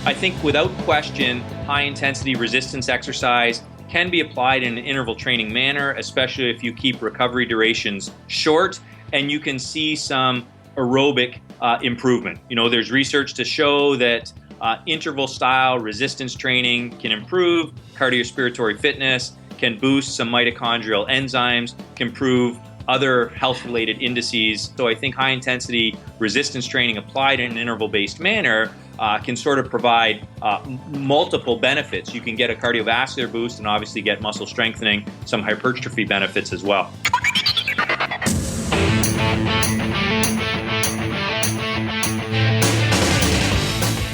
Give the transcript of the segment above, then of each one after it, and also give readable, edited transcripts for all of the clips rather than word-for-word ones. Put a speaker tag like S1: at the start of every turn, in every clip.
S1: I think without question, high-intensity resistance exercise can be applied in an interval training manner, especially if you keep recovery durations short and you can see some aerobic improvement. There's research to show that interval-style resistance training can improve cardiorespiratory fitness, can boost some mitochondrial enzymes, can improve other health-related indices. So I think high-intensity resistance training applied in an interval-based manner can sort of provide multiple benefits. You can get a cardiovascular boost and obviously get muscle strengthening, some hypertrophy benefits as well.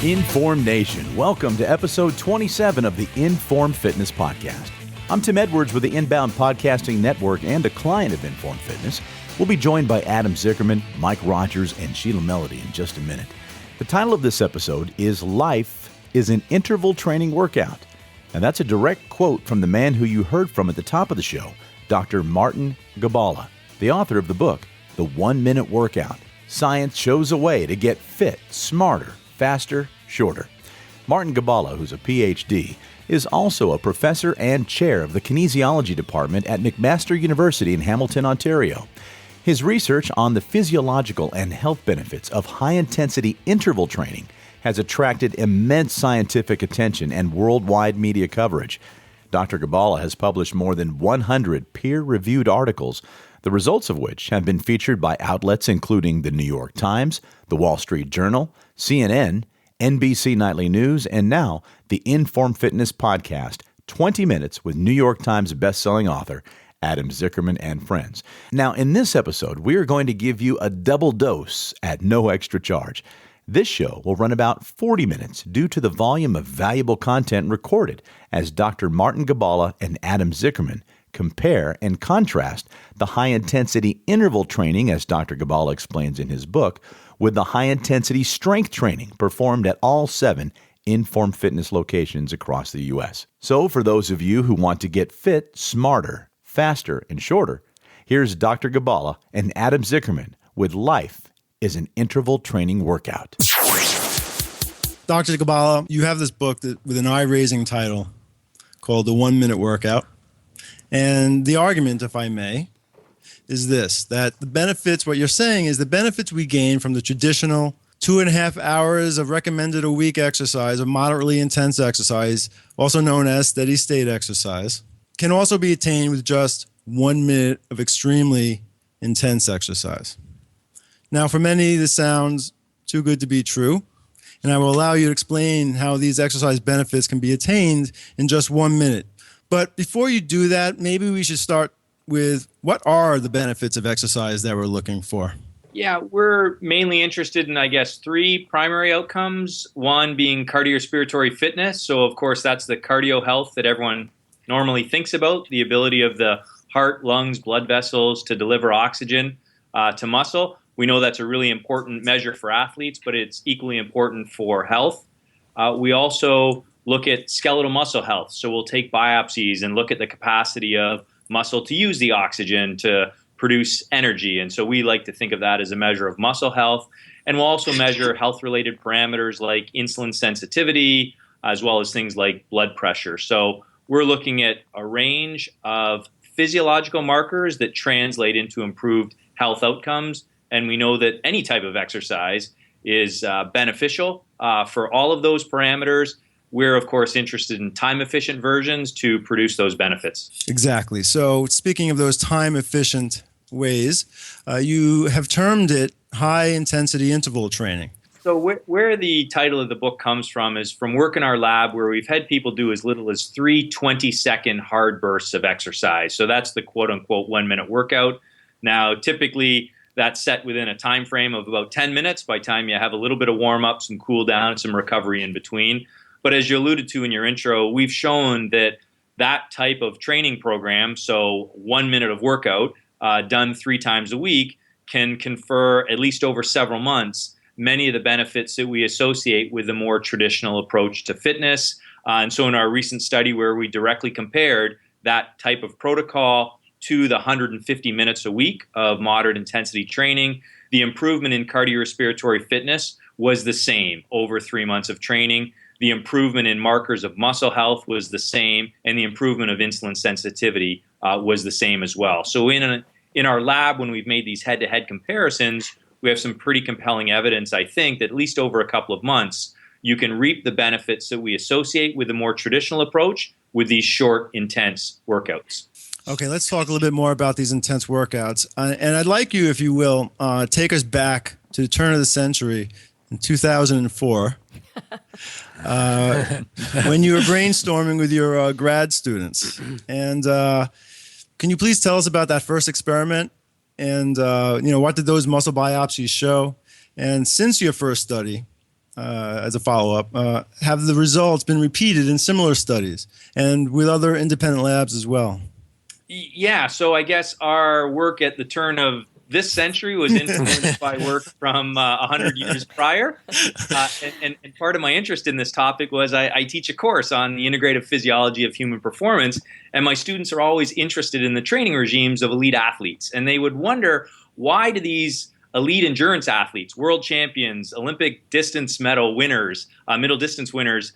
S2: Informed Nation, welcome to episode 27 of the Informed Fitness Podcast. I'm Tim Edwards with the Inbound Podcasting Network and a client of Informed Fitness. We'll be joined by Adam Zickerman, Mike Rogers, and Sheila Melody in just a minute. The title of this episode is Life is an Interval Training Workout. And that's a direct quote from the man who you heard from at the top of the show, Dr. Martin Giballa, the author of the book, The 1 Minute Workout. Science shows a way to get fit, smarter, faster, shorter. Martin Giballa, who's a Ph.D., is also a professor and chair of the kinesiology department at McMaster University in Hamilton, Ontario. His research on the physiological and health benefits of high-intensity interval training has attracted immense scientific attention and worldwide media coverage. Dr. Giballa has published more than 100 peer-reviewed articles, the results of which have been featured by outlets including the New York Times, the Wall Street Journal, CNN, NBC Nightly News, and now the Informed Fitness Podcast, 20 Minutes with New York Times bestselling author Adam Zickerman and friends. Now, in this episode, we are going to give you a double dose at no extra charge. This show will run about 40 minutes due to the volume of valuable content recorded as Dr. Martin Giballa and Adam Zickerman compare and contrast the high-intensity interval training, as Dr. Giballa explains in his book, with the high-intensity strength training performed at all 7 Informed Fitness locations across the U.S. So for those of you who want to get fit, smarter, faster, and shorter, here's Dr. Giballa and Adam Zickerman with Life is an Interval Training Workout.
S3: Dr. Giballa, you have this book with an eye-raising title called The 1 Minute Workout. And the argument, if I may, is this, that the benefits, what you're saying is the benefits we gain from the traditional 2.5 hours of recommended a week exercise, of moderately intense exercise, also known as steady state exercise, can also be attained with just 1 minute of extremely intense exercise. Now, for many, this sounds too good to be true, and I will allow you to explain how these exercise benefits can be attained in just 1 minute. But before you do that, maybe we should start with what are the benefits of exercise that we're looking for?
S1: Yeah, we're mainly interested in, 3 primary outcomes. One being cardiorespiratory fitness. So, of course, that's the cardio health that everyone normally thinks about, the ability of the heart, lungs, blood vessels to deliver oxygen to muscle. We know that's a really important measure for athletes, but it's equally important for health. We also look at skeletal muscle health. So we'll take biopsies and look at the capacity of muscle to use the oxygen to produce energy. And so we like to think of that as a measure of muscle health. And we'll also measure health-related parameters like insulin sensitivity, as well as things like blood pressure. So we're looking at a range of physiological markers that translate into improved health outcomes. And we know that any type of exercise is beneficial for all of those parameters. We're, of course, interested in time-efficient versions to produce those benefits.
S3: Exactly. So speaking of those time-efficient ways, you have termed it high-intensity interval training.
S1: So where the title of the book comes from is from work in our lab where we've had people do as little as 3 20-second hard bursts of exercise. So that's the quote-unquote 1 minute workout. Now, typically, that's set within a time frame of about 10 minutes by the time you have a little bit of warm-up, some cool-down, some recovery in between. But as you alluded to in your intro, we've shown that that type of training program, so 1 minute of workout done 3 times a week, can confer, at least over several months, many of the benefits that we associate with the more traditional approach to fitness. And so in our recent study where we directly compared that type of protocol to the 150 minutes a week of moderate intensity training, the improvement in cardiorespiratory fitness was the same over 3 months of training. the improvement in markers of muscle health was the same, and the improvement of insulin sensitivity was the same as well. So in our lab, when we've made these head-to-head comparisons, we have some pretty compelling evidence, I think, that at least over a couple of months, you can reap the benefits that we associate with the more traditional approach with these short, intense workouts.
S3: Okay, let's talk a little bit more about these intense workouts. And I'd like you, if you will, take us back to the turn of the century in 2004 when you were brainstorming with your grad students. And can you please tell us about that first experiment? And what did those muscle biopsies show? And since your first study, as a follow-up, have the results been repeated in similar studies and with other independent labs as well?
S1: Yeah, so I guess our work at the turn of this century was influenced by work from 100 years prior. And part of my interest in this topic was I teach a course on the integrative physiology of human performance, and my students are always interested in the training regimes of elite athletes. And they would wonder, why do these elite endurance athletes, world champions, Olympic distance medal winners, middle distance winners,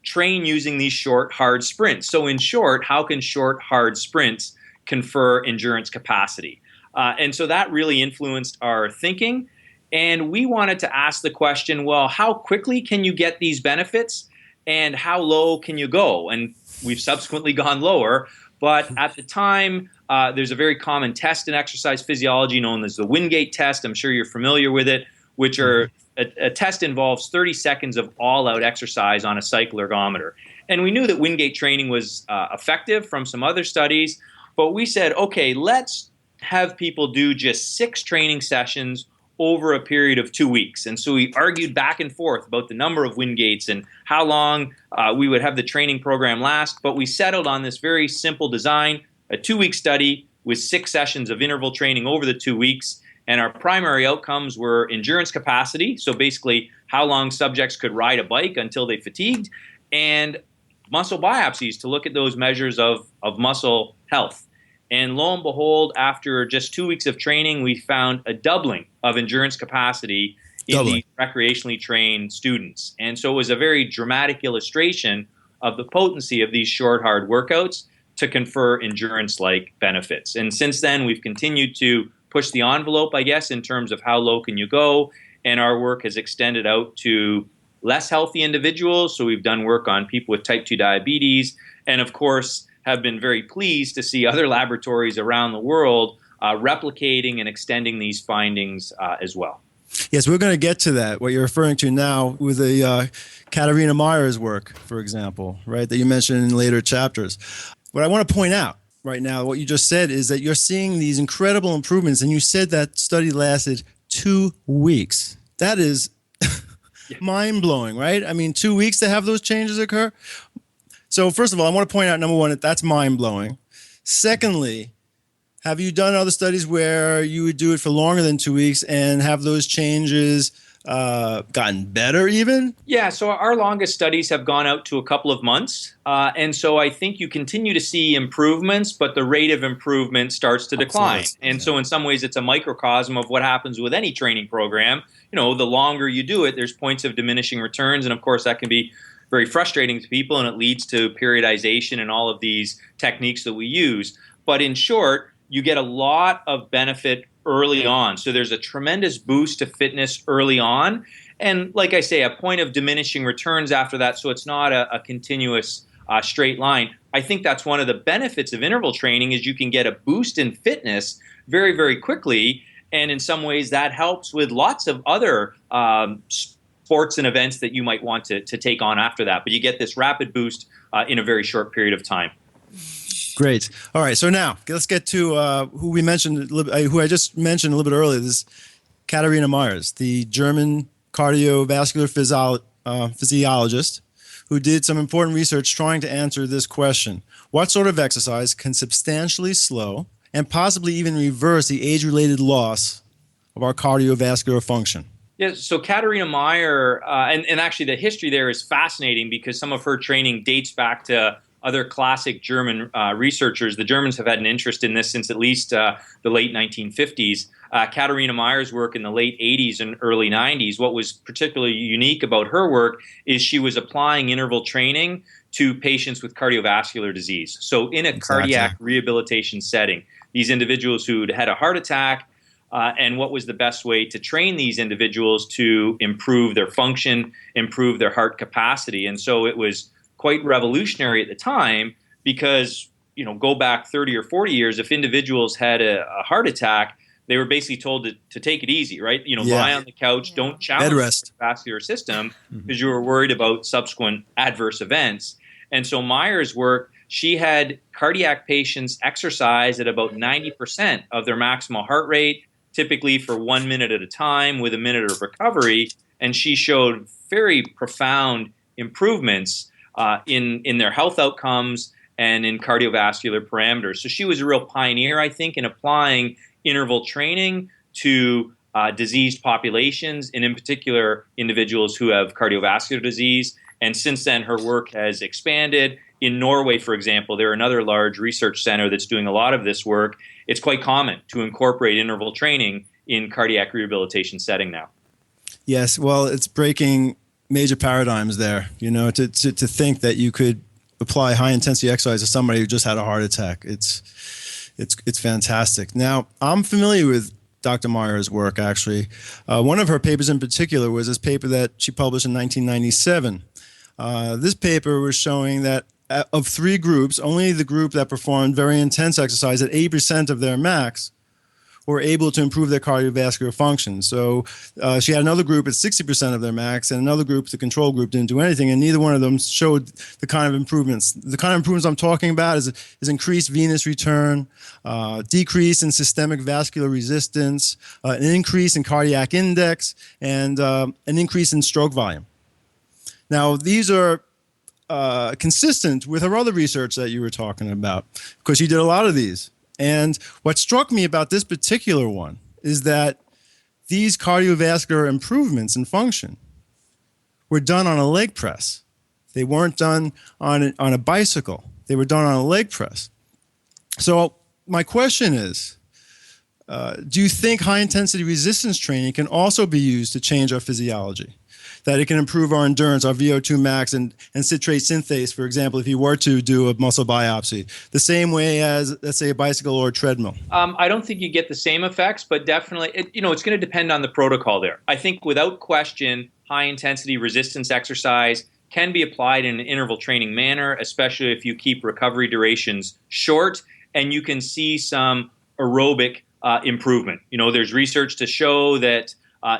S1: train using these short, hard sprints? So in short, how can short, hard sprints confer endurance capacity? And so that really influenced our thinking. And we wanted to ask the question, well, how quickly can you get these benefits and how low can you go? And we've subsequently gone lower. But at the time, there's a very common test in exercise physiology known as the Wingate test. I'm sure you're familiar with it, which are a test involves 30 seconds of all-out exercise on a cycle ergometer. And we knew that Wingate training was effective from some other studies, but we said, okay, let's have people do just 6 training sessions over a period of 2 weeks. And so we argued back and forth about the number of Wingates and how long we would have the training program last. But we settled on this very simple design, a 2-week study with 6 sessions of interval training over the 2 weeks. And our primary outcomes were endurance capacity, so basically how long subjects could ride a bike until they fatigued, and muscle biopsies to look at those measures of muscle health. And lo and behold, after just 2 weeks of training, we found a doubling of endurance capacity in these recreationally trained students. And so it was a very dramatic illustration of the potency of these short, hard workouts to confer endurance-like benefits. And since then, we've continued to push the envelope, I guess, in terms of how low can you go. And our work has extended out to less healthy individuals. So we've done work on people with type 2 diabetes, and of course, have been very pleased to see other laboratories around the world replicating and extending these findings as well.
S3: Yes, we're going to get to that, what you're referring to now with the Katarina Meyers work, for example, right, that you mentioned in later chapters. What I want to point out right now, what you just said, is that you're seeing these incredible improvements, and you said that study lasted 2 weeks. That is mind-blowing, right? I mean, 2 weeks to have those changes occur? So first of all, I want to point out, number one, that that's mind-blowing. Secondly, have you done other studies where you would do it for longer than 2 weeks and have those changes gotten better even?
S1: Yeah, so our longest studies have gone out to a couple of months. And so I think you continue to see improvements, but the rate of improvement starts to decline. And so in some ways, it's a microcosm of what happens with any training program. You know, the longer you do it, there's points of diminishing returns. And of course, that can be very frustrating to people, and it leads to periodization and all of these techniques that we use. But in short, you get a lot of benefit early on. So there's a tremendous boost to fitness early on. And like I say, a point of diminishing returns after that, so it's not a continuous straight line. I think that's one of the benefits of interval training is you can get a boost in fitness very, very quickly. And in some ways that helps with lots of other sports and events that you might want to take on after that. But you get this rapid boost in a very short period of time.
S3: Great. All right. So now let's get to who we mentioned, who I just mentioned a little bit earlier. This Katarina Meyers, the German cardiovascular physiologist who did some important research trying to answer this question. What sort of exercise can substantially slow and possibly even reverse the age-related loss of our cardiovascular function?
S1: Yeah, so Katarina Meyers, and actually the history there is fascinating because some of her training dates back to other classic German researchers. The Germans have had an interest in this since at least the late 1950s. Katarina Meyers' work in the late 80s and early 90s, what was particularly unique about her work is she was applying interval training to patients with cardiovascular disease. So in a cardiac rehabilitation setting, these individuals who'd had a heart attack, and what was the best way to train these individuals to improve their function, improve their heart capacity. And so it was quite revolutionary at the time because, go back 30 or 40 years, if individuals had a heart attack, they were basically told to take it easy, right? Lie on the couch, don't challenge the vascular system because you were worried about subsequent adverse events. And so Meyers' work, she had cardiac patients exercise at about 90% of their maximal heart rate, typically for 1 minute at a time with a minute of recovery. And she showed very profound improvements in their health outcomes and in cardiovascular parameters. So she was a real pioneer, I think, in applying interval training to diseased populations, and in particular, individuals who have cardiovascular disease. And since then, her work has expanded. In Norway, for example, they're another large research center that's doing a lot of this work. It's quite common to incorporate interval training in cardiac rehabilitation setting now.
S3: Yes, well, it's breaking major paradigms there, to think that you could apply high-intensity exercise to somebody who just had a heart attack. It's fantastic. Now, I'm familiar with Dr. Meyers' work, actually. One of her papers in particular was this paper that she published in 1997. This paper was showing that of three groups, only the group that performed very intense exercise at 80% of their max were able to improve their cardiovascular function. So she had another group at 60% of their max, and another group, the control group, didn't do anything, and neither one of them showed the kind of improvements. The kind of improvements I'm talking about is increased venous return, decrease in systemic vascular resistance, an increase in cardiac index, and an increase in stroke volume. Now, these are consistent with her other research that you were talking about, because she did a lot of these. And what struck me about this particular one is that these cardiovascular improvements in function were done on a leg press. They weren't done on a bicycle. They were done on a leg press. So my question is, do you think high-intensity resistance training can also be used to change our physiology? That it can improve our endurance, our VO2 max, and citrate synthase, for example, if you were to do a muscle biopsy, the same way as, let's say, a bicycle or a treadmill?
S1: I don't think you get the same effects, but definitely, it's going to depend on the protocol there. I think without question, high-intensity resistance exercise can be applied in an interval training manner, especially if you keep recovery durations short, and you can see some aerobic improvement. There's research to show that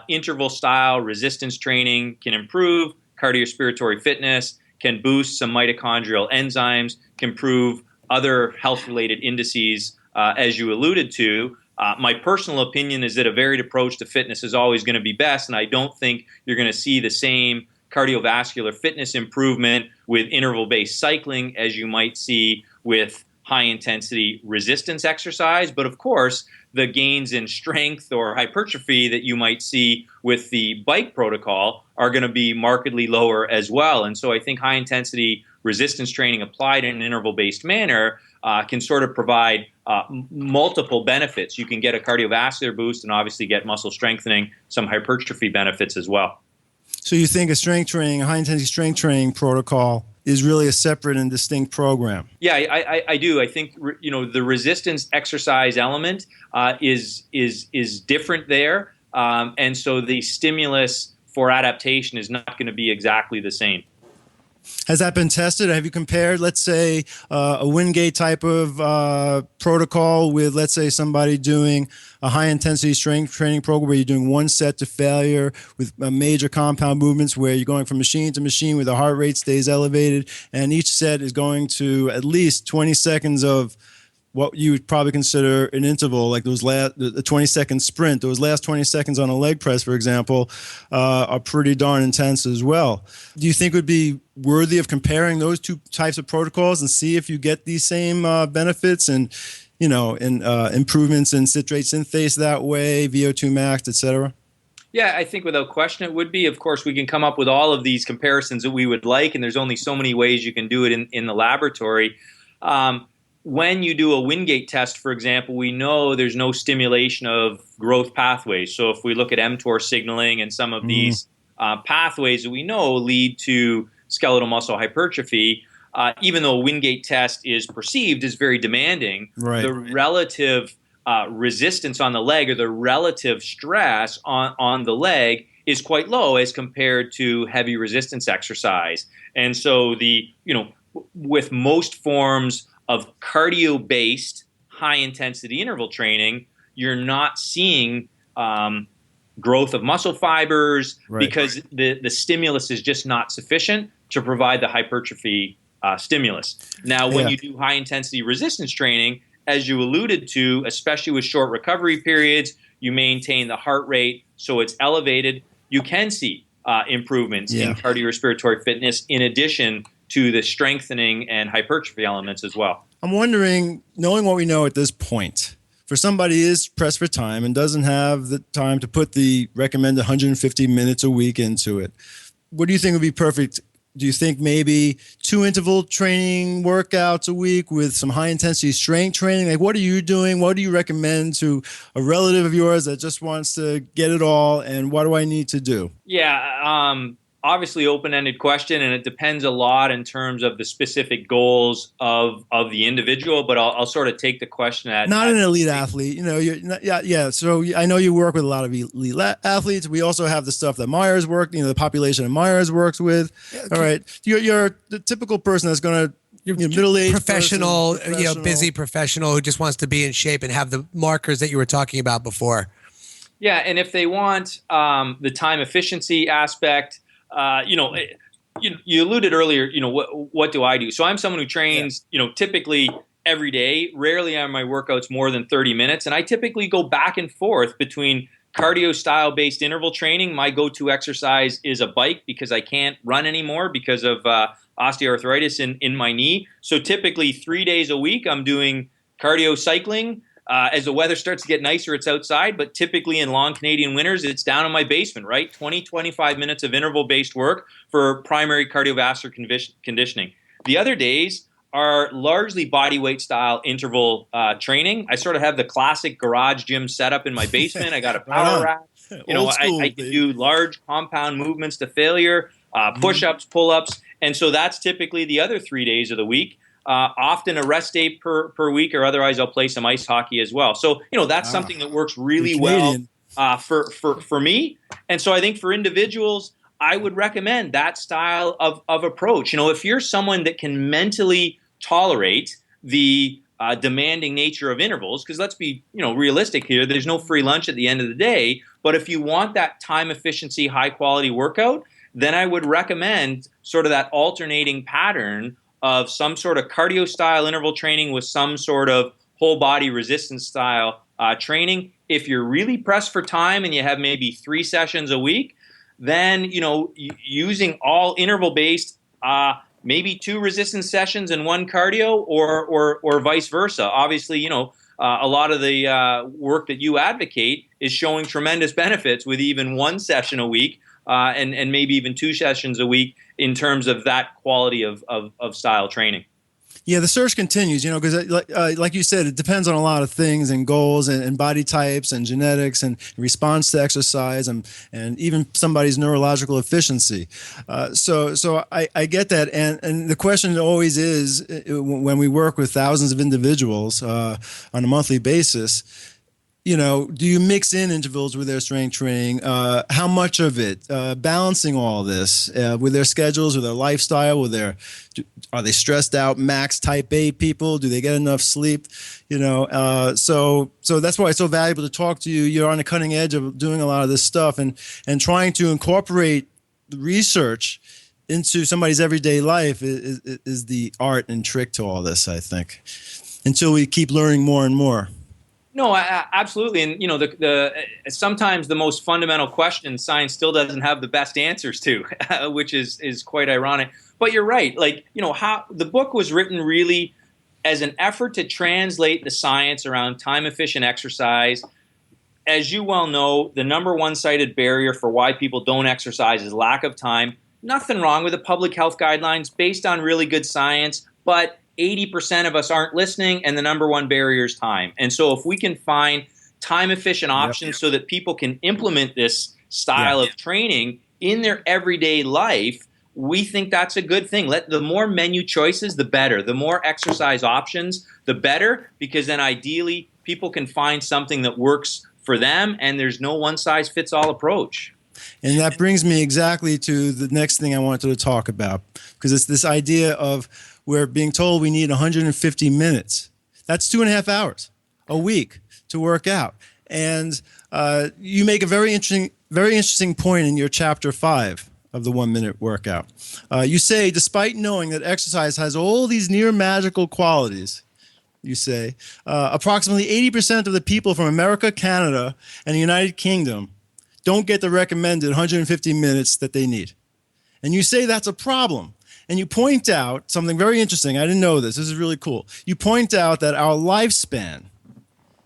S1: interval-style resistance training can improve cardiorespiratory fitness, can boost some mitochondrial enzymes, can improve other health-related indices, as you alluded to. My personal opinion is that a varied approach to fitness is always going to be best, and I don't think you're going to see the same cardiovascular fitness improvement with interval-based cycling as you might see with high-intensity resistance exercise. But of course, the gains in strength or hypertrophy that you might see with the bike protocol are going to be markedly lower as well. And so I think high-intensity resistance training applied in an interval-based manner can sort of provide multiple benefits. You can get a cardiovascular boost and obviously get muscle strengthening, some hypertrophy benefits as well.
S3: So you think a high-intensity strength training protocol is really a separate and distinct program?
S1: Yeah, I do. I think the resistance exercise element is different there, and so the stimulus for adaptation is not going to be exactly the same.
S3: Has that been tested? Have you compared, let's say, a Wingate type of protocol with, let's say, somebody doing a high-intensity strength training program where you're doing one set to failure with major compound movements where you're going from machine to machine where the heart rate stays elevated, and each set is going to at least 20 seconds of what you would probably consider an interval, like the 20-second sprint. Those last 20 seconds on a leg press, for example, are pretty darn intense as well. Do you think it would be worthy of comparing those two types of protocols and see if you get these same benefits and, improvements in citrate synthase that way, VO2 max, et cetera?
S1: Yeah, I think without question it would be. Of course, we can come up with all of these comparisons that we would like, and there's only so many ways you can do it in the laboratory. When you do a Wingate test, for example, we know there's no stimulation of growth pathways. So if we look at mTOR signaling and some of these pathways that we know lead to skeletal muscle hypertrophy, even though a Wingate test is perceived as very demanding, the relative resistance on the leg or the relative stress on the leg is quite low as compared to heavy resistance exercise. And so with most forms of cardio-based high-intensity interval training, you're not seeing growth of muscle fibers because the stimulus is just not sufficient to provide the hypertrophy stimulus. Now, when you do high-intensity resistance training, as you alluded to, especially with short recovery periods, you maintain the heart rate so it's elevated. You can see improvements in cardiorespiratory fitness in addition to the strengthening and hypertrophy elements as well.
S3: I'm wondering, knowing what we know at this point, for somebody who is pressed for time and doesn't have the time to put the recommended 150 minutes a week into it, what do you think would be perfect? Do you think maybe 2 interval training workouts a week with some high-intensity strength training? Like, what are you doing? What do you recommend to a relative of yours that just wants to get it all, and what do I need to do?
S1: Yeah, obviously open-ended question, and it depends a lot in terms of the specific goals of the individual, but I'll sort of take the question at...
S3: Not an elite athlete, you're not, so I know you work with a lot of elite athletes. We also have the stuff that Meyers worked, the population that Meyers works with. All right, you're the typical person that's going to middle-aged
S4: professional, busy professional who just wants to be in shape and have the markers that you were talking about before.
S1: Yeah, and if they want the time efficiency aspect, you alluded earlier, what do I do? So I'm someone who trains, typically every day. Rarely are my workouts more than 30 minutes. And I typically go back and forth between cardio style based interval training. My go-to exercise is a bike because I can't run anymore because of osteoarthritis in my knee. So typically 3 days a week, I'm doing cardio cycling. As the weather starts to get nicer, it's outside, but typically in long Canadian winters, it's down in my basement, right? 25 minutes of interval-based work for primary cardiovascular conditioning. The other days are largely body weight style interval training. I sort of have the classic garage gym setup in my basement. I got a power rack. I can do large compound movements to failure, push-ups, pull-ups, and so that's typically the other 3 days of the week. Often a rest day per week, or otherwise I'll play some ice hockey as well. So, that's something that works really well for me. And so I think for individuals, I would recommend that style of approach. If you're someone that can mentally tolerate the demanding nature of intervals, because let's be realistic here, there's no free lunch at the end of the day. But if you want that time efficiency, high quality workout, then I would recommend sort of that alternating pattern of some sort of cardio style interval training with some sort of whole body resistance style training. If you're really pressed for time and you have maybe 3 sessions a week, then using all interval based, maybe 2 resistance sessions and 1 cardio, or vice versa. Obviously, a lot of the work that you advocate is showing tremendous benefits with even 1 session a week. And maybe even 2 sessions a week in terms of that quality of style training.
S3: Yeah, the search continues, because like you said, it depends on a lot of things and goals and body types and genetics and response to exercise and even somebody's neurological efficiency. So I get that. And the question always is, when we work with thousands of individuals on a monthly basis, do you mix in intervals with their strength training? How much of it? Balancing all this with their schedules, with their lifestyle, are they stressed out, max type A people? Do they get enough sleep? So that's why it's so valuable to talk to you. You're on the cutting edge of doing a lot of this stuff and trying to incorporate the research into somebody's everyday life is the art and trick to all this, I think, until we keep learning more and more.
S1: No, absolutely. And, sometimes the most fundamental questions science still doesn't have the best answers to, which is quite ironic. But you're right. How the book was written really as an effort to translate the science around time efficient exercise as you well know, the number one cited barrier for why people don't exercise is lack of time. Nothing wrong with the public health guidelines based on really good science, but 80% of us aren't listening, and the number one barrier is time. And so if we can find time-efficient options so that people can implement this style of training in their everyday life, we think that's a good thing. The more menu choices, the better. The more exercise options, the better, because then ideally people can find something that works for them, and there's no one-size-fits-all approach.
S3: And that brings me exactly to the next thing I wanted to talk about, because it's this idea of we're being told we need 150 minutes. That's 2.5 hours a week to work out. And you make a very interesting point in your chapter 5 of the 1 minute workout. You say, despite knowing that exercise has all these near magical qualities, you say, approximately 80% of the people from America, Canada, and the United Kingdom don't get the recommended 150 minutes that they need. And you say that's a problem. And you point out something very interesting. I didn't know this. This is really cool. You point out that our lifespan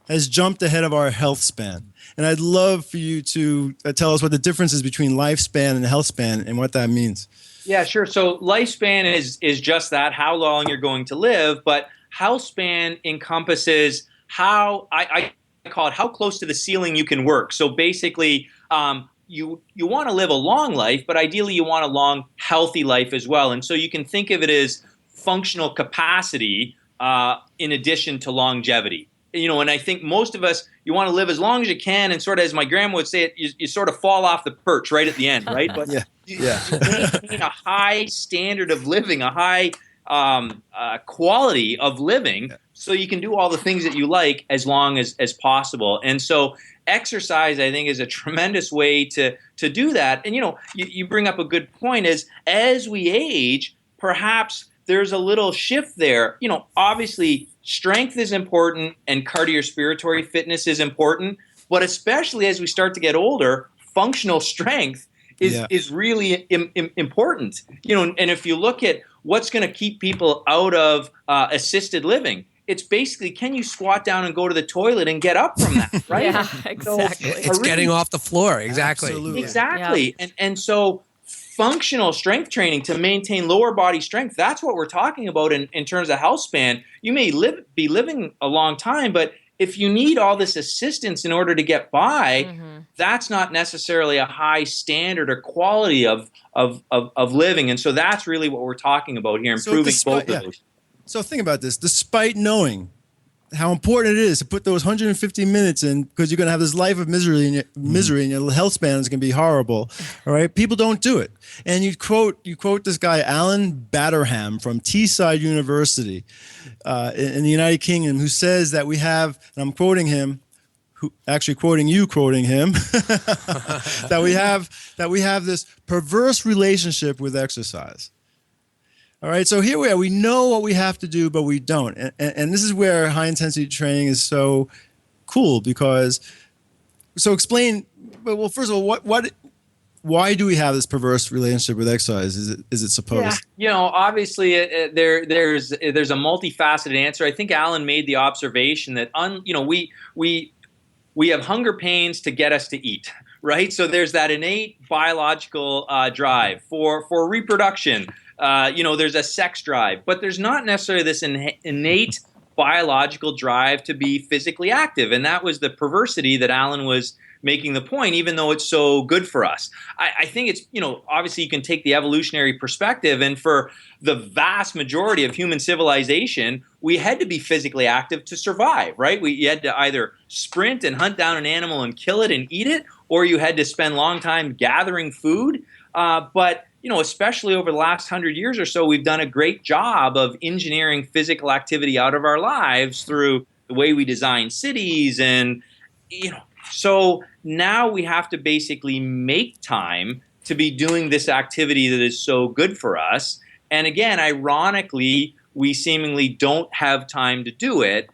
S3: has jumped ahead of our health span. And I'd love for you to tell us what the difference is between lifespan and health span and what that means.
S1: Yeah, sure. So lifespan is just that, how long you're going to live, but health span encompasses how, I call it how close to the ceiling you can work. So basically, you want to live a long life, but ideally you want a long, healthy life as well. And so you can think of it as functional capacity in addition to longevity. And I think most of us, you want to live as long as you can, and sort of, as my grandma would say it, you sort of fall off the perch right at the end, right? But you maintain a high standard of living, a high quality of living, so you can do all the things that you like as long as possible. And so exercise, I think, is a tremendous way to do that. And, you bring up a good point, is as we age, perhaps there's a little shift there. Obviously, strength is important and cardiorespiratory fitness is important, but especially as we start to get older, functional strength is really important. And if you look at what's going to keep people out of assisted living, it's basically, can you squat down and go to the toilet and get up from that, right?
S5: Yeah, exactly.
S4: It's getting off the floor. Exactly.
S3: Absolutely.
S1: Exactly. Yeah. And so functional strength training to maintain lower body strength, that's what we're talking about in terms of health span. You may be living a long time, but if you need all this assistance in order to get by, that's not necessarily a high standard or quality of living. And so that's really what we're talking about here, improving both of those.
S3: So think about this. Despite knowing how important it is to put those 150 minutes in, because you're going to have this life of misery, and your health span is going to be horrible. All right, people don't do it. And you quote this guy Alan Batterham from Teesside University in the United Kingdom, who says that we have, and I'm quoting him, quoting him, that we have this perverse relationship with exercise. All right, so here we are. We know what we have to do, but we don't. And this is where high-intensity training is so cool, because – so explain – well, first of all, why do we have this perverse relationship with exercise? Is it supposed?
S1: Yeah, obviously there's a multifaceted answer. I think Alan made the observation that we have hunger pains to get us to eat, right? So there's that innate biological drive for reproduction. There's a sex drive, but there's not necessarily this innate biological drive to be physically active. And that was the perversity that Alan was making the point, even though it's so good for us. I think it's, obviously you can take the evolutionary perspective, and for the vast majority of human civilization, we had to be physically active to survive, right? You had to either sprint and hunt down an animal and kill it and eat it, or you had to spend long time gathering food. But especially over the last 100 years or so, we've done a great job of engineering physical activity out of our lives through the way we design cities. And, so now we have to basically make time to be doing this activity that is so good for us. And again, ironically, we seemingly don't have time to do it.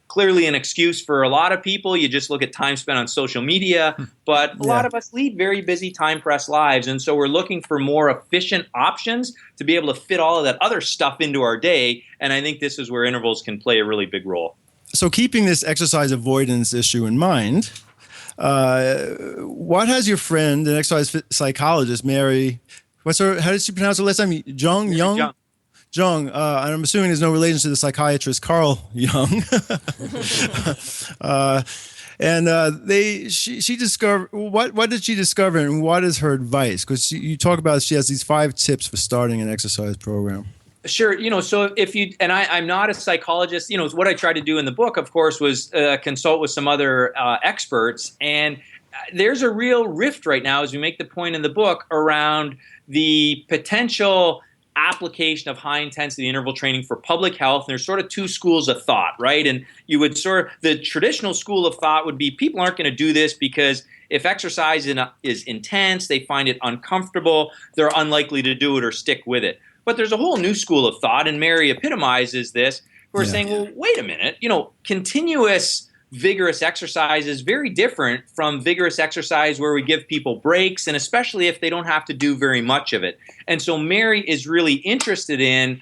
S1: Clearly an excuse for a lot of people. You just look at time spent on social media, but a lot of us lead very busy, time-pressed lives. And so we're looking for more efficient options to be able to fit all of that other stuff into our day. And I think this is where intervals can play a really big role.
S3: So keeping this exercise avoidance issue in mind, what has your friend, an exercise psychologist, Mary, how did she pronounce her last name? Jung? Jung, and I'm assuming there's no relation to the psychiatrist Carl Jung. She discovered, what did she discover, and what is her advice? Because you talk about she has these 5 tips for starting an exercise program.
S1: Sure. So if you, and I'm not a psychologist, what I tried to do in the book, of course, was consult with some other experts. And there's a real rift right now, as we make the point in the book, around the potential application of high-intensity interval training for public health. And there's sort of 2 schools of thought, right? And you would the traditional school of thought would be people aren't going to do this because if exercise is intense, they find it uncomfortable, they're unlikely to do it or stick with it. But there's a whole new school of thought, and Mary epitomizes this, who are saying, well, wait a minute, continuous vigorous exercise is very different from vigorous exercise where we give people breaks, and especially if they don't have to do very much of it. And so Mary is really interested in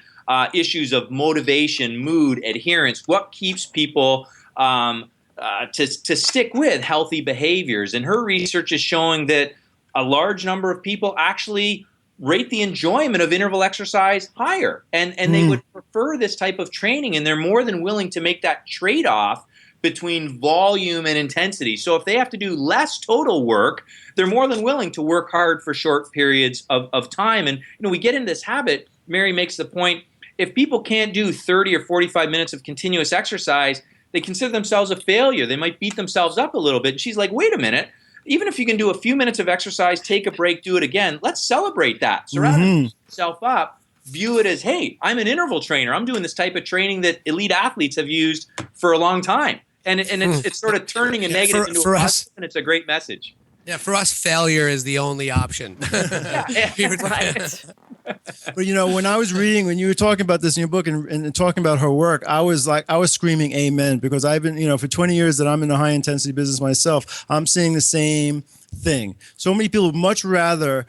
S1: issues of motivation, mood, adherence, what keeps people to stick with healthy behaviors. And her research is showing that a large number of people actually rate the enjoyment of interval exercise higher, and they would prefer this type of training, and they're more than willing to make that trade-off between volume and intensity. So if they have to do less total work, they're more than willing to work hard for short periods of time. And we get into this habit. Mary makes the point, if people can't do 30 or 45 minutes of continuous exercise, they consider themselves a failure. They might beat themselves up a little bit. And she's like, wait a minute. Even if you can do a few minutes of exercise, take a break, do it again, let's celebrate that. So rather than beat yourself up, view it as, hey, I'm an interval trainer. I'm doing this type of training that elite athletes have used for a long time. And it's sort of turning a negative into a positive, and it's a great message.
S4: Yeah, for us, failure is the only option.
S3: Right. But when I was reading, when you were talking about this in your book and talking about her work, I was screaming amen, because I've been, for 20 years that I'm in the high intensity business myself, I'm seeing the same thing. So many people would much rather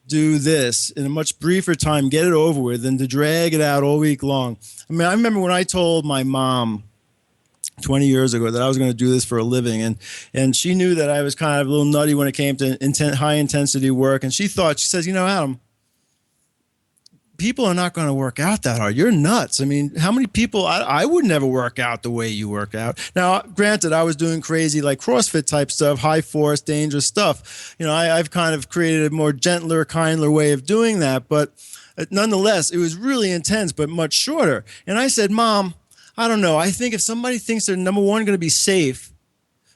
S3: do this in a much briefer time, get it over with, than to drag it out all week long. I mean, I remember when I told my mom 20 years ago that I was going to do this for a living, and she knew that I was kind of a little nutty when it came to high intensity work, and she says, Adam, people are not going to work out that hard. You're nuts. I mean, how many people, I would never work out the way you work out. Now, granted, I was doing crazy like CrossFit type stuff, high force, dangerous stuff. I've kind of created a more gentler, kindler way of doing that, but nonetheless, it was really intense, but much shorter. And I said, Mom, I don't know. I think if somebody thinks they're, number one, going to be safe,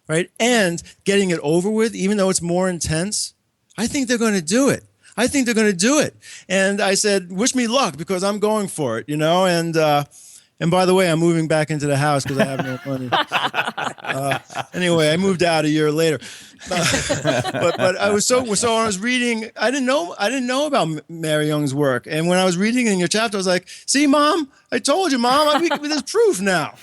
S3: right, and getting it over with, even though it's more intense, I think they're going to do it. And I said, wish me luck, because I'm going for it, And by the way, I'm moving back into the house because I have no money. Anyway, I moved out a year later. But I was when I was reading, I didn't know about Mary Jung's work. And when I was reading in your chapter, I was like, see, Mom, I told you, Mom, there's proof now.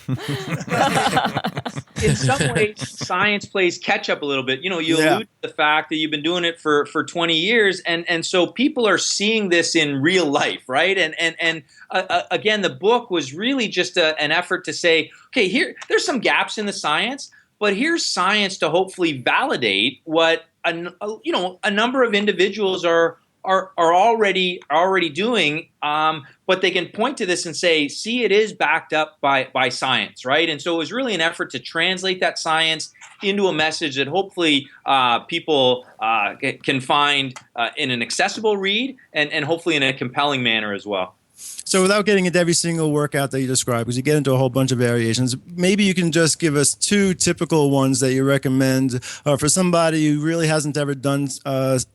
S1: In some ways, science plays catch up a little bit. You allude to the fact that you've been doing it for 20 years. And so people are seeing this in real life, right? And again, the book was really just an effort to say, okay, there's some gaps in the science, but here's science to hopefully validate what a number of individuals are already doing, but they can point to this and say, see, it is backed up by science, right? And so it was really an effort to translate that science into a message that hopefully people can find in an accessible read and hopefully in a compelling manner as well.
S3: So without getting into every single workout that you describe, because you get into a whole bunch of variations, maybe you can just give us 2 typical ones that you recommend for somebody who really hasn't ever done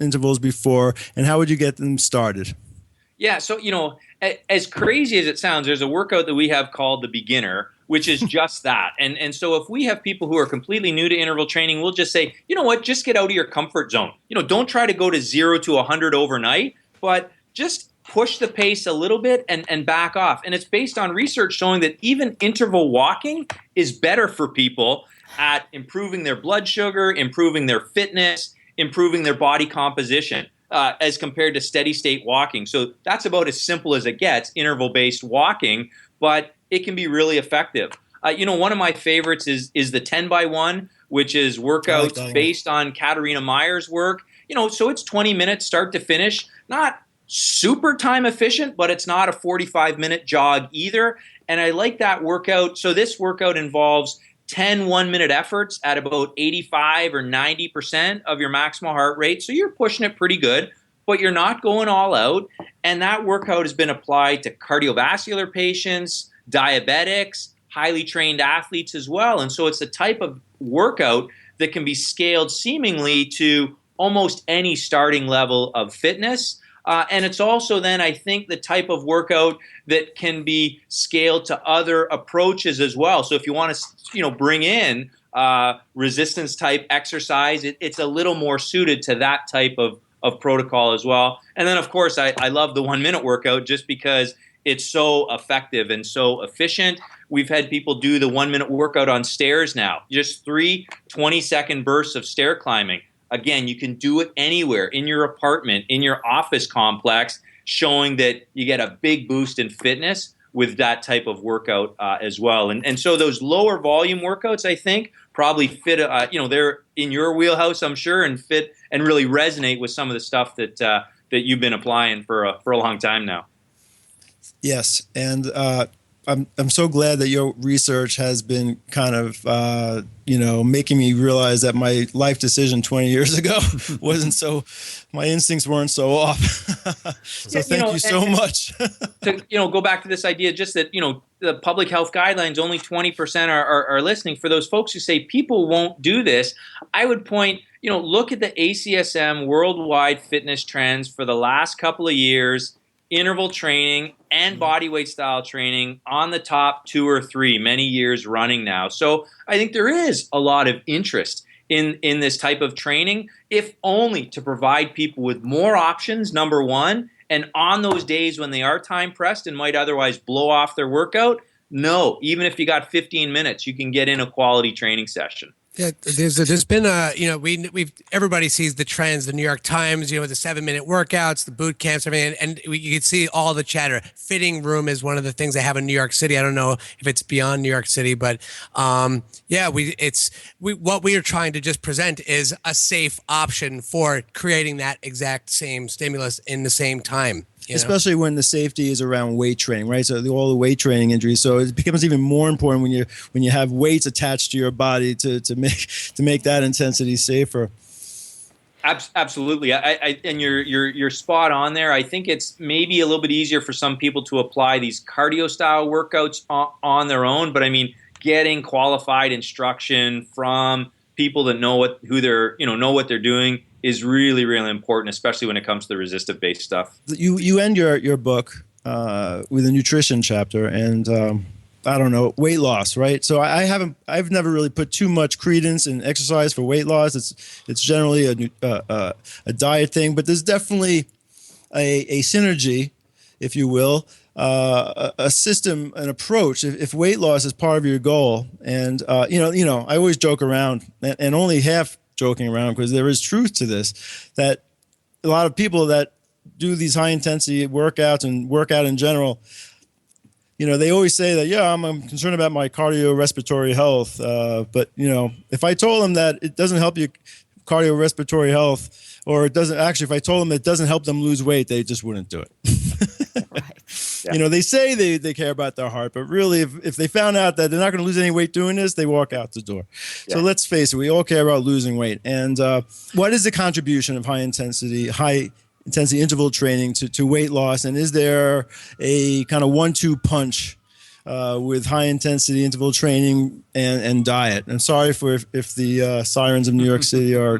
S3: intervals before, and how would you get them started?
S1: Yeah, so, as crazy as it sounds, there's a workout that we have called the beginner, which is just that. And so if we have people who are completely new to interval training, we'll just say, you know what, just get out of your comfort zone. Don't try to go to 0 to 100 overnight, but just push the pace a little bit and back off. And it's based on research showing that even interval walking is better for people at improving their blood sugar, improving their fitness, improving their body composition as compared to steady state walking. So that's about as simple as it gets, interval-based walking. But it can be really effective. One of my favorites is the 10x1, which is workouts based on Katarina Meyers' work. So it's 20 minutes start to finish, not super time efficient, but it's not a 45-minute jog either. And I like that workout. So this workout involves 10 one-minute efforts at about 85 or 90% of your maximal heart rate. So you're pushing it pretty good, but you're not going all out. And that workout has been applied to cardiovascular patients, diabetics, highly trained athletes as well. And so it's a type of workout that can be scaled seemingly to almost any starting level of fitness. And it's also then, I think, the type of workout that can be scaled to other approaches as well. So if you want to, bring in resistance type exercise, it's a little more suited to that type of protocol as well. And then, of course, I love the 1 minute workout just because it's so effective and so efficient. We've had people do the 1 minute workout on stairs now, just 3 20-second bursts of stair climbing. Again, you can do it anywhere, in your apartment, in your office complex, showing that you get a big boost in fitness with that type of workout as well. And so those lower volume workouts, I think, probably fit, they're in your wheelhouse, I'm sure, and fit and really resonate with some of the stuff that you've been applying for a long time now.
S3: Yes, and I'm so glad that your research has been kind of making me realize that my life decision 20 years ago my instincts weren't so off. So thank you so much.
S1: To go back to this idea, just that the public health guidelines, only 20% are listening. For those folks who say people won't do this, I would point, look at the ACSM worldwide fitness trends for the last couple of years. Interval training and bodyweight style training on the top 2 or 3, many years running now. So I think there is a lot of interest in this type of training, if only to provide people with more options, number one, and on those days when they are time pressed and might otherwise blow off their workout, even if you got 15 minutes, you can get in a quality training session.
S4: Yeah, there's been we've everybody sees the trends, the New York Times, the 7-minute workouts, the boot camps, everything, and you can see all the chatter. Fitting room is one of the things they have in New York City. I don't know if it's beyond New York City, but what we are trying to just present is a safe option for creating that exact same stimulus in the same time.
S3: Especially when the safety is around weight training, right? So all the weight training injuries. So it becomes even more important when you have weights attached to your body to make that intensity safer.
S1: Absolutely, and you're spot on there. I think it's maybe a little bit easier for some people to apply these cardio style workouts on their own, but I mean, getting qualified instruction from people that know what they're doing is really, really important, especially when it comes to the resistive-based stuff.
S3: You end your book with a nutrition chapter and weight loss, right? So I've never really put too much credence in exercise for weight loss. It's generally a diet thing, but there's definitely a synergy, if you will, a system, an approach. If weight loss is part of your goal, and I always joke around, and only half joking around because there is truth to this, that a lot of people that do these high intensity workouts and work out in general, they always say that, I'm concerned about my cardiorespiratory health. But if I told them that it doesn't help you cardiorespiratory health, or it doesn't actually, if I told them it doesn't help them lose weight, they just wouldn't do it.
S5: Right.
S3: Yeah. They say they care about their heart, but really if they found out that they're not going to lose any weight doing this, they walk out the door. Yeah. So let's face it, we all care about losing weight. And what is the contribution of high intensity interval training to weight loss? And is there a kind of 1-2 punch with high intensity interval training and diet? I'm sorry if the sirens of New York City are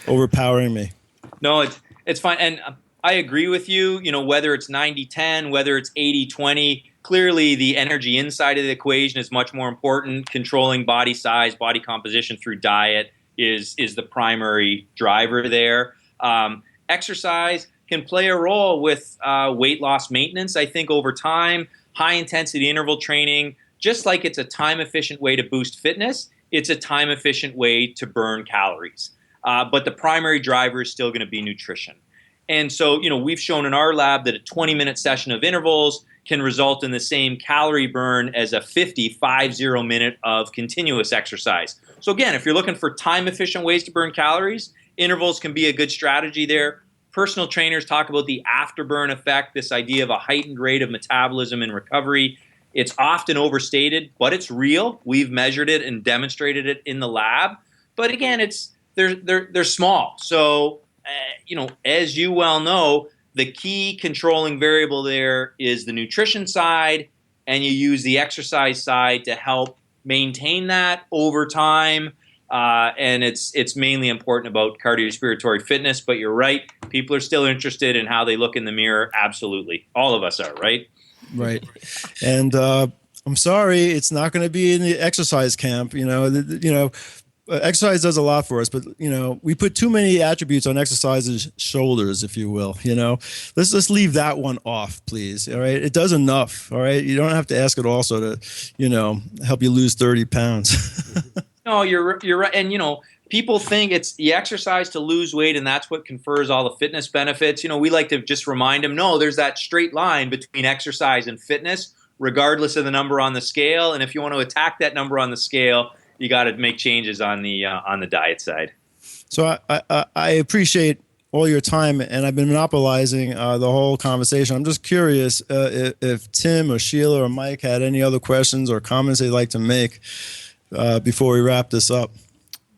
S3: overpowering me.
S1: No, it's fine. And I agree with you, whether it's 90-10, whether it's 80-20, clearly the energy inside of the equation is much more important. Controlling body size, body composition through diet is the primary driver there. Exercise can play a role with weight loss maintenance. I think over time, high intensity interval training, just like it's a time efficient way to boost fitness, it's a time efficient way to burn calories. But the primary driver is still going to be nutrition. And so, we've shown in our lab that a 20-minute session of intervals can result in the same calorie burn as a 50 minute of continuous exercise. So again, if you're looking for time-efficient ways to burn calories, intervals can be a good strategy there. Personal trainers talk about the afterburn effect, this idea of a heightened rate of metabolism and recovery. It's often overstated, but it's real. We've measured it and demonstrated it in the lab. But again, they're small. So, as you well know, the key controlling variable there is the nutrition side, and you use the exercise side to help maintain that over time. And it's mainly important about cardiorespiratory fitness, but you're right. People are still interested in how they look in the mirror. Absolutely. All of us are, right?
S3: Right. And I'm sorry, it's not going to be in the exercise camp. Exercise does a lot for us, but we put too many attributes on exercise's shoulders, if you will. Let's leave that one off, please. All right, it does enough. All right, you don't have to ask it also to help you lose 30 pounds.
S1: No, you're right. And people think it's the exercise to lose weight, and that's what confers all the fitness benefits. We like to just remind them, no, there's that straight line between exercise and fitness, regardless of the number on the scale. And if you want to attack that number on the scale, you got to make changes on the diet side.
S3: So I appreciate all your time, and I've been monopolizing the whole conversation. I'm just curious if Tim or Sheila or Mike had any other questions or comments they'd like to make before we wrap this up.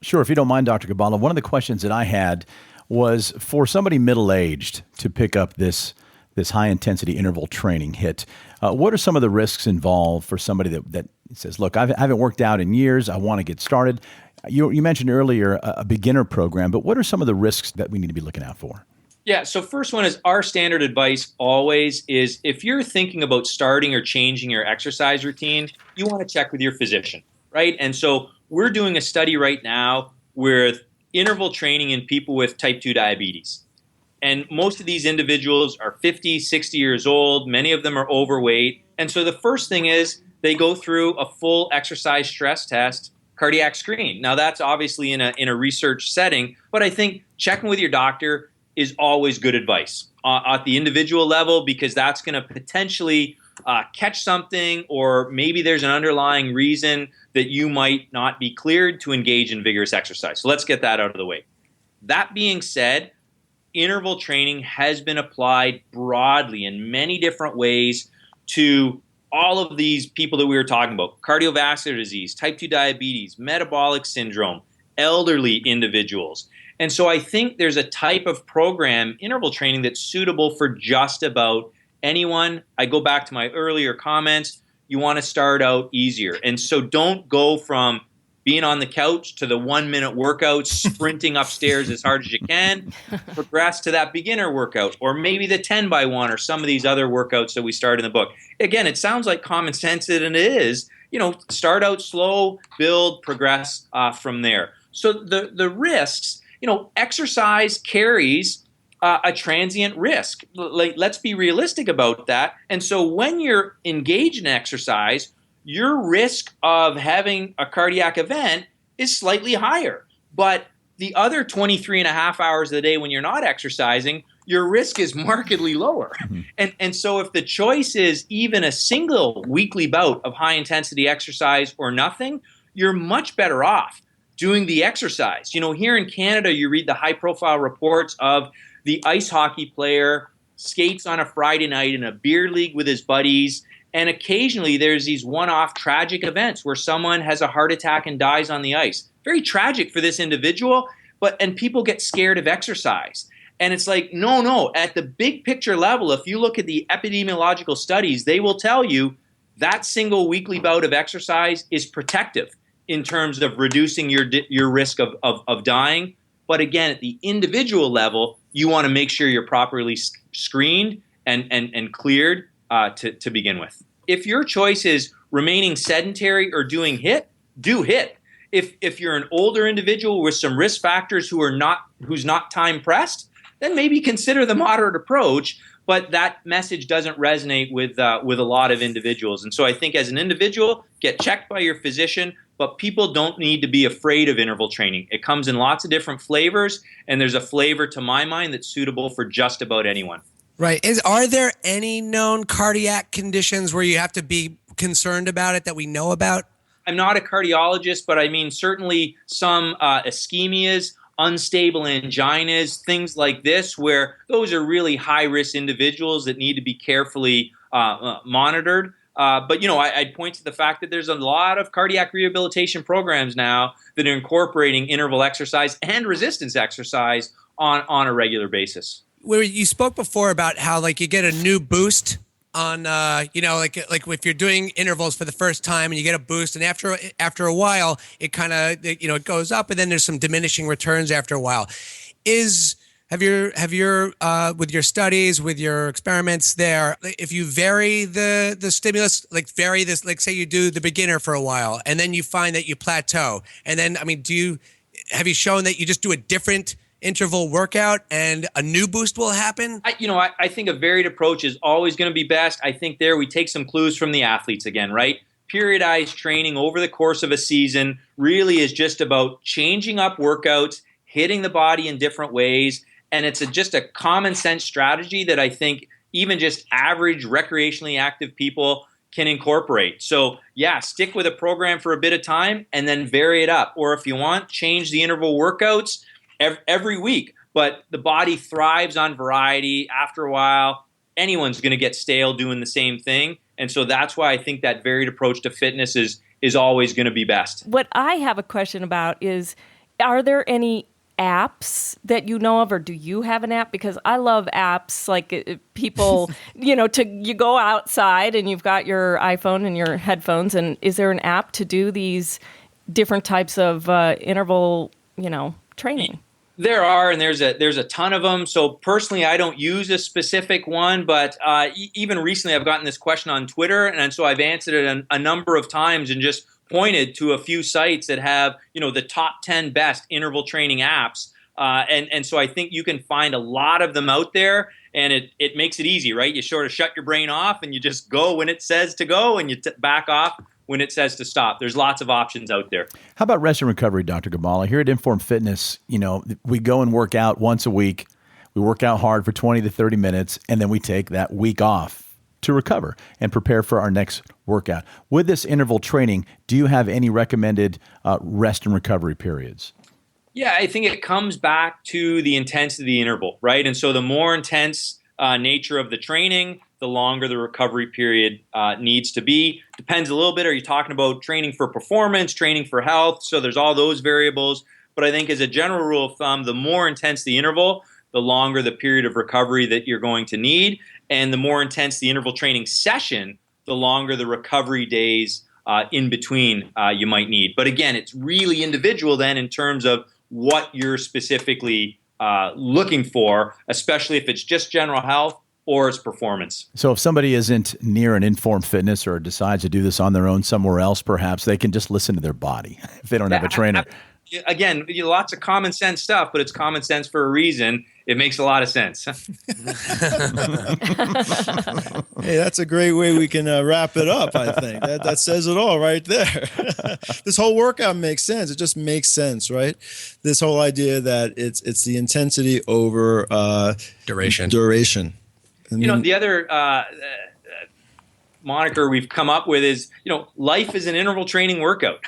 S2: Sure, if you don't mind, Dr. Giballa. One of the questions that I had was for somebody middle-aged to pick up this high-intensity interval training HIIT. What are some of the risks involved for somebody that says, look, I haven't worked out in years, I want to get started? You mentioned earlier a beginner program, but what are some of the risks that we need to be looking out for?
S1: Yeah, so first one is our standard advice always is if you're thinking about starting or changing your exercise routine, you want to check with your physician, right? And so we're doing a study right now with interval training in people with type 2 diabetes. And most of these individuals are 50, 60 years old. Many of them are overweight. And so the first thing is they go through a full exercise stress test, cardiac screen. Now, that's obviously in a research setting, but I think checking with your doctor is always good advice at the individual level, because that's going to potentially catch something, or maybe there's an underlying reason that you might not be cleared to engage in vigorous exercise. So let's get that out of the way. That being said, interval training has been applied broadly in many different ways to all of these people that we were talking about: cardiovascular disease, type 2 diabetes, metabolic syndrome, elderly individuals. And so I think there's a type of program, interval training, that's suitable for just about anyone. I go back to my earlier comments. You want to start out easier. And so don't go from being on the couch to the 1-minute workout, sprinting upstairs as hard as you can. Progress to that beginner workout, or maybe the 10x1 or some of these other workouts that we start in the book. Again, it sounds like common sense, and it is. Start out slow, build, progress from there. So the risks, exercise carries a transient risk. Let's be realistic about that. And so when you're engaged in exercise, your risk of having a cardiac event is slightly higher. But the other 23 and a half hours of the day when you're not exercising, your risk is markedly lower. Mm-hmm. And so if the choice is even a single weekly bout of high-intensity exercise or nothing, you're much better off doing the exercise. Here in Canada, you read the high-profile reports of the ice hockey player skates on a Friday night in a beer league with his buddies, and occasionally there's these one-off tragic events where someone has a heart attack and dies on the ice. Very tragic for this individual, and people get scared of exercise. And it's like, no, at the big picture level, if you look at the epidemiological studies, they will tell you that single weekly bout of exercise is protective in terms of reducing your risk of dying. But again, at the individual level, you want to make sure you're properly screened and cleared to begin with. If your choice is remaining sedentary or doing HIIT, do HIIT. If you're an older individual with some risk factors who's not time pressed, then maybe consider the moderate approach. But that message doesn't resonate with a lot of individuals. And so I think as an individual, get checked by your physician, but people don't need to be afraid of interval training. It comes in lots of different flavors, and there's a flavor, to my mind, that's suitable for just about anyone.
S4: Right. Are there any known cardiac conditions where you have to be concerned about it that we know about?
S1: I'm not a cardiologist, but I mean, certainly some ischemias, unstable anginas, things like this, where those are really high-risk individuals that need to be carefully monitored. But, I'd point to the fact that there's a lot of cardiac rehabilitation programs now that are incorporating interval exercise and resistance exercise on a regular basis.
S4: Where you spoke before about how like you get a new boost on, like if you're doing intervals for the first time and you get a boost, and after a while, it kind of, it goes up, and then there's some diminishing returns after a while. Have your with your studies, with your experiments there, if you vary the stimulus, like vary this, like say you do the beginner for a while, and then you find that you plateau, and then, have you shown that you just do a different interval workout and a new boost will happen?
S1: I think a varied approach is always going to be best. I think there we take some clues from the athletes again, right? Periodized training over the course of a season really is just about changing up workouts, hitting the body in different ways, and it's just a common sense strategy that I think even just average recreationally active people can incorporate. So yeah, stick with a program for a bit of time and then vary it up. Or if you want, change the interval workouts every week, but the body thrives on variety. After a while, anyone's going to get stale doing the same thing. And so that's why I think that varied approach to fitness is always going to be best.
S5: What I have a question about is, are there any apps that you know of, or do you have an app? Because I love apps, like people, you go outside and you've got your iPhone and your headphones, and is there an app to do these different types of interval, training?
S1: There are, and there's a ton of them. So personally, I don't use a specific one, but even recently I've gotten this question on Twitter, and so I've answered it a number of times and just pointed to a few sites that have, the top 10 best interval training apps. And so I think you can find a lot of them out there, and it makes it easy, right? You sort of shut your brain off and you just go when it says to go, and you back off when it says to stop. There's lots of options out there.
S2: How about rest and recovery, Dr. Giballa? Here at Inform Fitness, we go and work out once a week. We work out hard for 20 to 30 minutes, and then we take that week off to recover and prepare for our next workout. With this interval training, do you have any recommended rest and recovery periods?
S1: Yeah, I think it comes back to the intensity of the interval, right? And so the more intense nature of the training, the longer the recovery period needs to be. Depends a little bit. Are you talking about training for performance, training for health? So there's all those variables. But I think as a general rule of thumb, the more intense the interval, the longer the period of recovery that you're going to need. And the more intense the interval training session, the longer the recovery days in between you might need. But again, it's really individual then in terms of what you're specifically looking for, especially if it's just general health or its performance.
S2: So if somebody isn't near an Inform Fitness or decides to do this on their own somewhere else, perhaps they can just listen to their body if they don't have a trainer.
S1: Again, lots of common sense stuff, but it's common sense for a reason. It makes a lot of sense.
S3: Hey, that's a great way we can wrap it up, I think. That says it all right there. This whole workout makes sense. It just makes sense, right? This whole idea that it's the intensity over duration. And
S1: the other moniker we've come up with is, life is an interval training workout.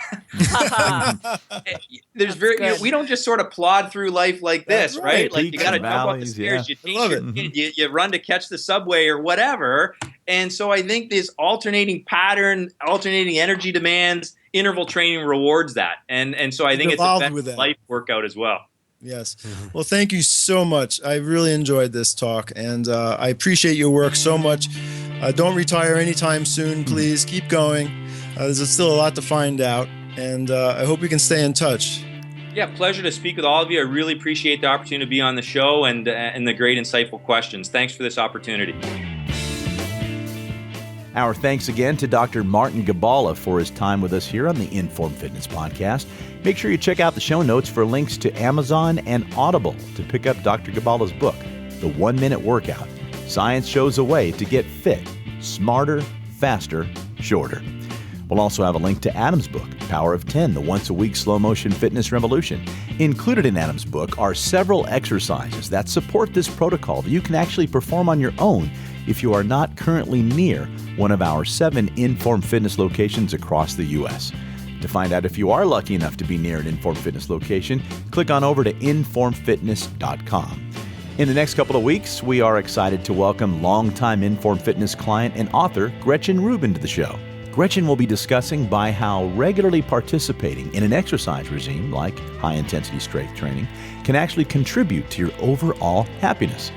S1: We don't just sort of plod through life like this, right? Like you got to jump up the stairs, you run to catch the subway or whatever. And so I think this alternating pattern, alternating energy demands, interval training rewards that. And so I think it's a best life workout as well.
S3: Yes. Well, thank you so much. I really enjoyed this talk, and I appreciate your work so much. Don't retire anytime soon, please. Keep going. There's still a lot to find out, and I hope we can stay in touch.
S1: Yeah, pleasure to speak with all of you. I really appreciate the opportunity to be on the show and the great, insightful questions. Thanks for this opportunity.
S2: Our thanks again to Dr. Martin Giballa for his time with us here on the Inform Fitness Podcast. Make sure you check out the show notes for links to Amazon and Audible to pick up Dr. Giballa's book, The 1 Minute Workout. Science shows a way to get fit, smarter, faster, shorter. We'll also have a link to Adam's book, Power of 10, the once-a-week slow-motion fitness revolution. Included in Adam's book are several exercises that support this protocol that you can actually perform on your own if you are not currently near one of our 7 Inform Fitness locations across the U.S. To find out if you are lucky enough to be near an Inform Fitness location, click on over to informfitness.com. In the next couple of weeks, we are excited to welcome longtime Inform Fitness client and author Gretchen Rubin to the show. Gretchen will be discussing by how regularly participating in an exercise regime like high-intensity strength training can actually contribute to your overall happiness.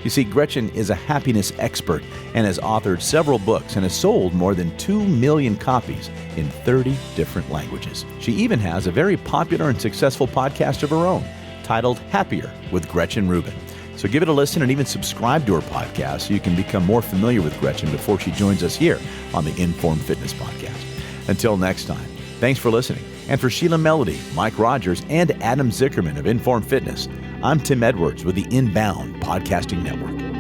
S2: You see, Gretchen is a happiness expert and has authored several books and has sold more than 2 million copies in 30 different languages. She even has a very popular and successful podcast of her own titled Happier with Gretchen Rubin. So give it a listen and even subscribe to her podcast so you can become more familiar with Gretchen before she joins us here on the Inform Fitness Podcast. Until next time, thanks for listening. And for Sheila Melody, Mike Rogers, and Adam Zickerman of Inform Fitness, I'm Tim Edwards with the Inbound Podcasting Network.